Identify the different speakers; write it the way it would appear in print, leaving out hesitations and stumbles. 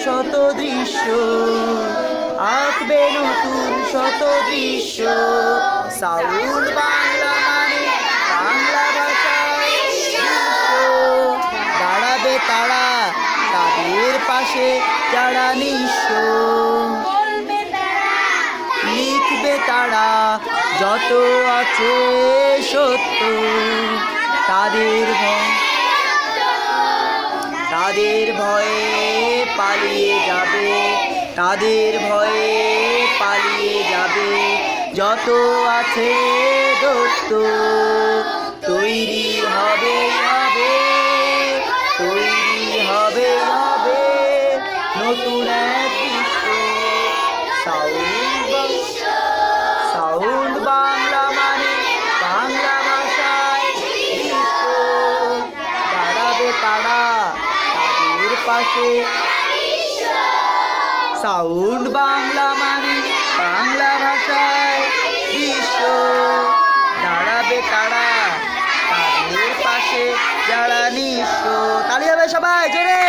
Speaker 1: শত দৃশ্য, আঁকবে নতুন শত দৃশ্য। সাউন্ড বাংলা মানে বাংলা ভাষায় বিশ্ব। দাঁড়াবে তারা তাদের পাশে যারা নিঃস্ব, লিখবে তারা যত আছে সত্য। তাদের ভয়ে পালিয়ে যাবে, তাদের ভয়ে পালিয়ে যাবে যত আছে দৈত্য। তৈরি হবে হবে, তৈরি হবে হবে নতুন এক বিশ্ব। সাউন্ড বাংলা মানে বাংলা ভাষায় বিশ্ব। দাঁড়াবে তারা তাদের পাশে। সাউন্ড বাংলা মানে বাংলা ভাষায় বিশ্ব। দাঁড়াবে তারা তাদের পাশে যারা নিঃস্ব। তালি হবে সবাই জোরে।